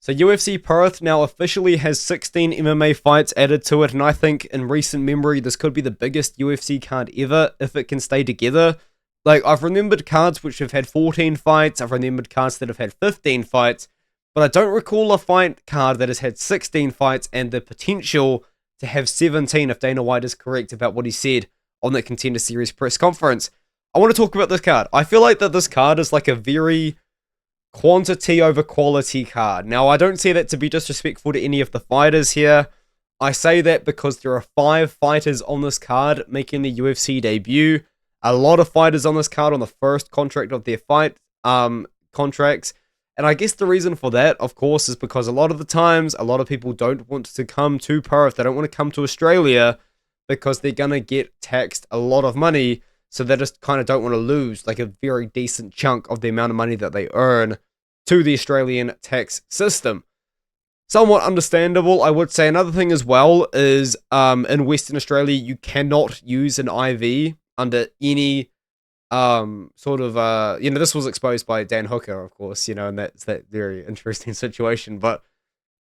So UFC Perth now officially has 16 MMA fights added to it, and I think in recent memory this could be the biggest UFC card ever if it can stay together. Like, I've remembered cards which have had 14 fights, I've remembered cards that have had 15 fights, but I don't recall a fight card that has had 16 fights and the potential to have 17 if Dana White is correct about what he said on that Contender Series press conference. I want to talk about this card. I feel like that this card is like a very quantity over quality card. Now, I don't say that to be disrespectful to any of the fighters here. I say that because there are 5 fighters on this card making the UFC debut. A lot of fighters on this card on the first contract of their fight contracts. And I guess the reason for that, of course, is because a lot of the times, a lot of people don't want to come to Perth. They don't want to come to Australia because they're going to get taxed a lot of money. So they just kind of don't want to lose like a very decent chunk of the amount of money that they earn to the Australian tax system. Somewhat understandable, I would say. Another thing as well is in Western Australia, you cannot use an IV under any this was exposed by Dan Hooker, of course, and that's that very interesting situation. But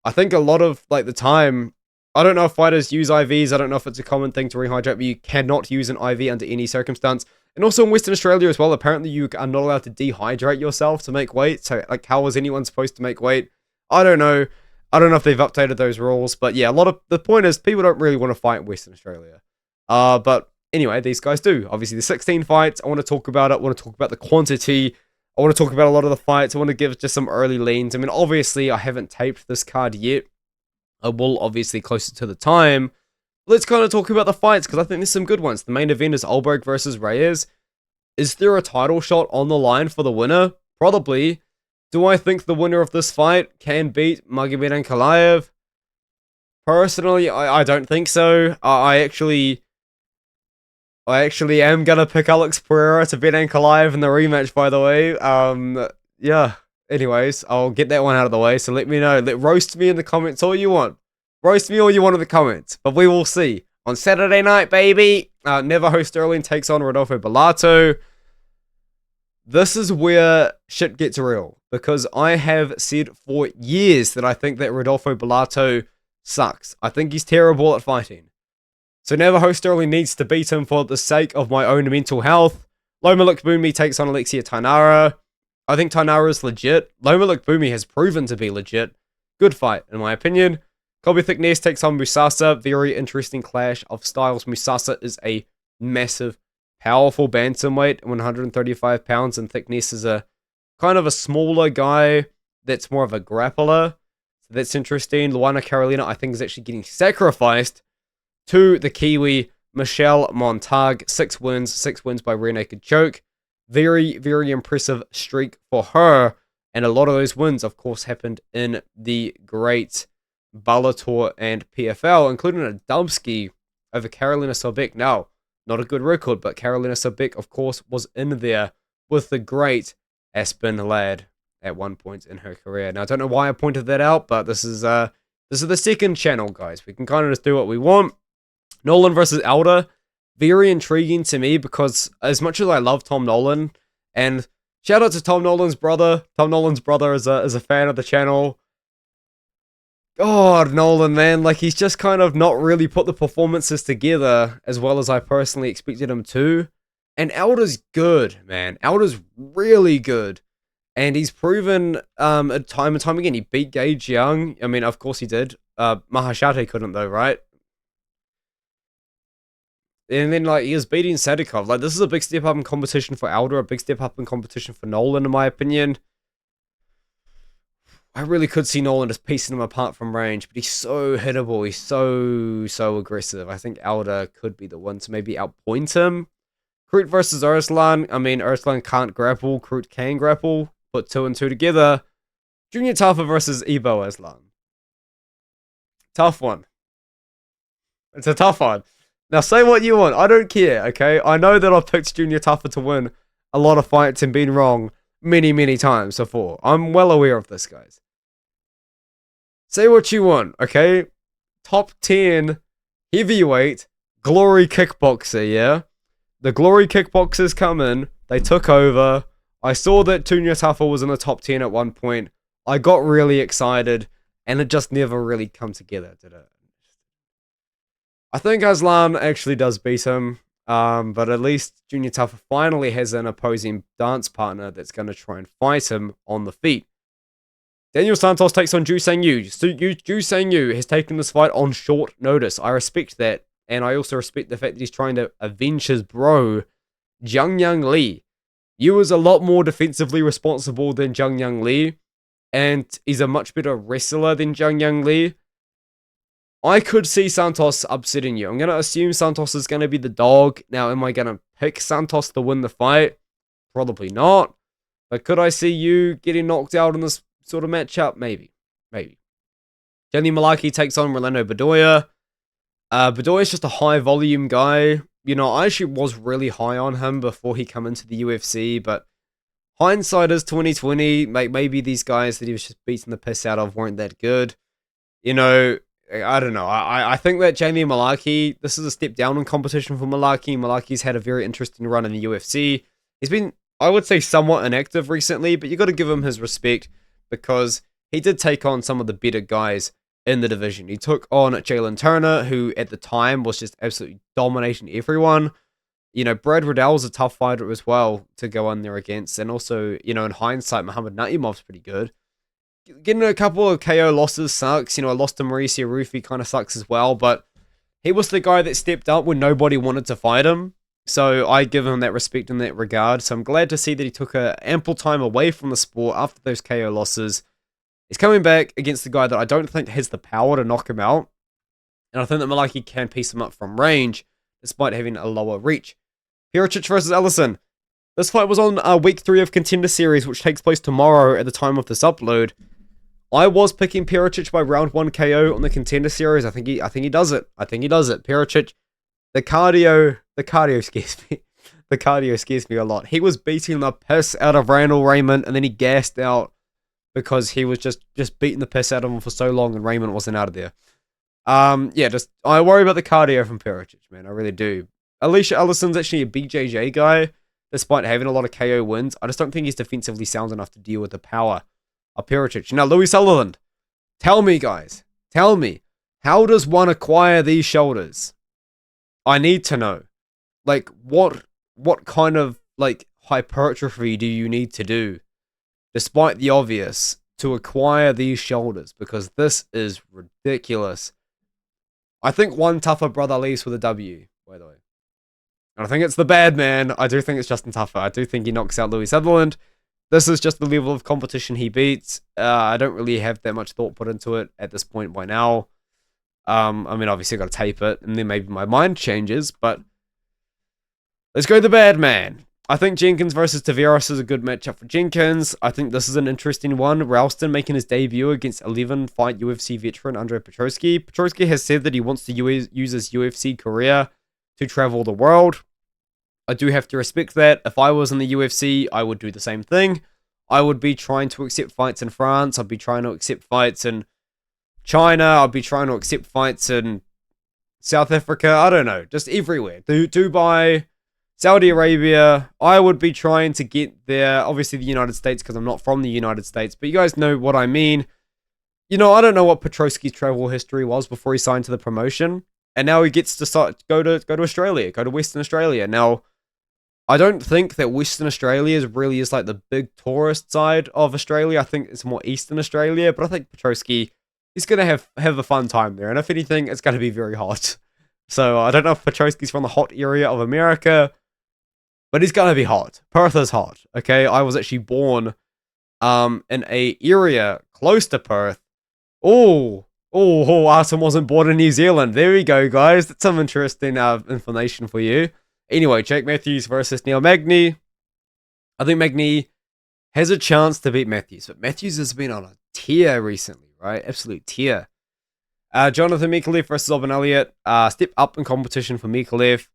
I think a lot of like the time, I don't know if fighters use IVs, I don't know if it's a common thing to rehydrate, but you cannot use an IV under any circumstance. And also in Western Australia as well, apparently you are not allowed to dehydrate yourself to make weight. So like, how is anyone supposed to make weight? I don't know. I don't know if they've updated those rules, but yeah, the point is people don't really want to fight in Western Australia. But anyway, these guys do. Obviously, the 16 fights, I want to talk about it. I want to talk about the quantity. I want to talk about a lot of the fights. I want to give just some early leans. I mean, obviously, I haven't taped this card yet. I will, obviously, closer to the time. Let's kind of talk about the fights, because I think there's some good ones. The main event is Ulberg versus Reyes. Is there a title shot on the line for the winner? Probably. Do I think the winner of this fight can beat Magomed Ankalaev? Personally, I don't think so. I actually am going to pick Alex Pereira to beat Ankalaev in the rematch, by the way. Yeah. Anyways, I'll get that one out of the way, so let me know. Roast me in the comments all you want. Roast me all you want in the comments, but we will see. On Saturday night, baby, Navajo Sterling takes on Rodolfo Bellato. This is where shit gets real, because I have said for years that I think that Rodolfo Bellato sucks. I think he's terrible at fighting. So Navajo Sterling needs to beat him for the sake of my own mental health. Loma Lookboonmee takes on Alexia Tainara. I think Tainara is legit. Loma Lookboonmee has proven to be legit. Good fight, in my opinion. Colby Thickness takes on Musasa. Very interesting clash of styles. Musasa is a massive, powerful bantamweight, 135 pounds, and Thickness is a kind of a smaller guy that's more of a grappler. So that's interesting. Luana Carolina, I think, is actually getting sacrificed to the Kiwi, Michelle Montag. 6 wins by rear naked choke. Very, very impressive streak for her. And a lot of those wins, of course, happened in the great Bellator and PFL, including a Dubsky over Carolina Sobek. Now, not a good record, but Carolina Sobek, of course, was in there with the great Aspen Ladd at one point in her career. Now, I don't know why I pointed that out, but this is the second channel, guys. We can kind of just do what we want. Nolan versus Alder, very intriguing to me, because as much as I love Tom Nolan, and shout out to Tom Nolan's brother. Tom Nolan's brother is a fan of the channel. God, Nolan, man, like, he's just kind of not really put the performances together as well as I personally expected him to. And Alder's good, man. Alder's really good. And he's proven time and time again. He beat Gage Young. I mean, of course he did. Mahashate couldn't, though, right? And then, like, he was beating Sadikov. Like, this is a big step up in competition for Alder, a big step up in competition for Nolan, in my opinion. I really could see Nolan just piecing him apart from range, but he's so hittable. He's so aggressive. I think Alder could be the one to maybe outpoint him. Krut versus Arslan. I mean, Arslan can't grapple. Krut can grapple. Put 2 and 2 together. Junior Tafa versus Ebo Aslan. Tough one. It's a tough one. Now, say what you want. I don't care, okay? I know that I've picked Junior Tafa to win a lot of fights and been wrong many, many times before. I'm well aware of this, guys. Say what you want, okay? Top 10 heavyweight Glory kickboxer, yeah? The Glory kickboxers come in. They took over. I saw that Junior Tafa was in the top 10 at one point. I got really excited, and it just never really come together, did it? I think Aslan actually does beat him, but at least Junior Taffa finally has an opposing dance partner that's going to try and fight him on the feet. Daniel Santos takes on Ju Sang-yu. Ju Sang-yu has taken this fight on short notice. I respect that, and I also respect the fact that he's trying to avenge his bro, Zhang Yang Li. Yu is a lot more defensively responsible than Zhang Yang Li, and he's a much better wrestler than Zhang Yang Li. I could see Santos upsetting you. I'm going to assume Santos is going to be the dog. Now, am I going to pick Santos to win the fight? Probably not. But could I see you getting knocked out in this sort of matchup? Maybe. Jenny Malaki takes on Rolando Bedoya. Bedoya's just a high volume guy. You know, I actually was really high on him before he came into the UFC, but hindsight is 2020. Maybe these guys that he was just beating the piss out of weren't that good. You know, I don't know. I think that Jamie Malaki, this is a step down in competition for Malaki. Malaki's had a very interesting run in the UFC. He's been, I would say, somewhat inactive recently, but you got to give him his respect because he did take on some of the better guys in the division. He took on Jalen Turner, who at the time was just absolutely dominating everyone. You know, Brad Riddell's a tough fighter as well to go on there against. And also, you know, in hindsight, Muhammad Naimov's pretty good. Getting a couple of KO losses sucks. You know, I lost to Mauricio Rufy kind of sucks as well. But he was the guy that stepped up when nobody wanted to fight him. So I give him that respect in that regard. So I'm glad to see that he took ample time away from the sport after those KO losses. He's coming back against the guy that I don't think has the power to knock him out. And I think that Malaki can piece him up from range, despite having a lower reach. Pericic versus Ellison. This fight was on week 3 of Contender Series, which takes place tomorrow at the time of this upload. I was picking Pericic by round 1 KO on the Contender Series. I think he does it. Pericic, the cardio scares me. The cardio scares me a lot. He was beating the piss out of Randall Raymond, and then he gassed out because he was just beating the piss out of him for so long, and Raymond wasn't out of there. I worry about the cardio from Pericic, man. I really do. Alicia Ellison's actually a BJJ guy, despite having a lot of KO wins. I just don't think he's defensively sound enough to deal with the power of Pericic. Now, Louis Sutherland. Tell me, guys. Tell me. How does one acquire these shoulders? I need to know. Like, what kind of, like, hypertrophy do you need to do, despite the obvious, to acquire these shoulders? Because this is ridiculous. I think one tougher brother leaves with a W, by the way. And I think it's the bad man. I do think it's Justin Tuffer. I do think he knocks out Louis Sutherland. This is just the level of competition he beats. I don't really have that much thought put into it at this point by now. I mean, obviously, I've got to tape it, and then maybe my mind changes, but let's go the bad man. I think Jenkins versus Taveras is a good matchup for Jenkins. I think this is an interesting one. Ralston making his debut against 11-fight UFC veteran Andrei Petroski. Petroski has said that he wants to use his UFC career to travel the world. I do have to respect that. If I was in the UFC, I would do the same thing. I would be trying to accept fights in France. I'd be trying to accept fights in China. I'd be trying to accept fights in South Africa. I don't know. Just everywhere. Dubai, Saudi Arabia. I would be trying to get there. Obviously the United States, because I'm not from the United States. But you guys know what I mean. You know, I don't know what Petroski's travel history was before he signed to the promotion. And now he gets to go to Australia, go to Western Australia. Now, I don't think that Western Australia really is like the big tourist side of Australia. I think it's more Eastern Australia, but I think Petroski is going to have a fun time there. And if anything, it's going to be very hot. So I don't know if Petroski's from the hot area of America, but he's going to be hot. Perth is hot, okay? I was actually born in a area close to Perth. Oh, Artem wasn't born in New Zealand. There we go, guys. That's some interesting information for you. Anyway, Jake Matthews versus Neil Magny. I think Magny has a chance to beat Matthews, but Matthews has been on a tear recently, right? Absolute tear. Jonathan Mikalev versus Alban Elliott. Step up in competition for Mikalev.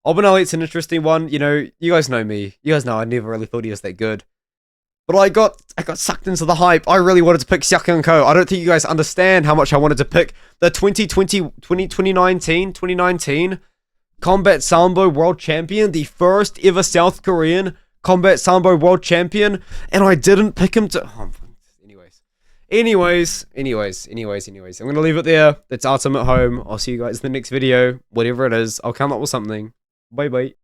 Alban Elliott's an interesting one. You know, you guys know me. You guys know I never really thought he was that good. But I got sucked into the hype. I really wanted to pick Siak Ko. I don't think you guys understand how much I wanted to pick the 2019 Combat Sambo World Champion, the first ever South Korean Combat Sambo World Champion, and I didn't pick him to... anyways. Anyways. I'm going to leave it there. That's Ultimate Home. I'll see you guys in the next video. Whatever it is, I'll come up with something. Bye-bye.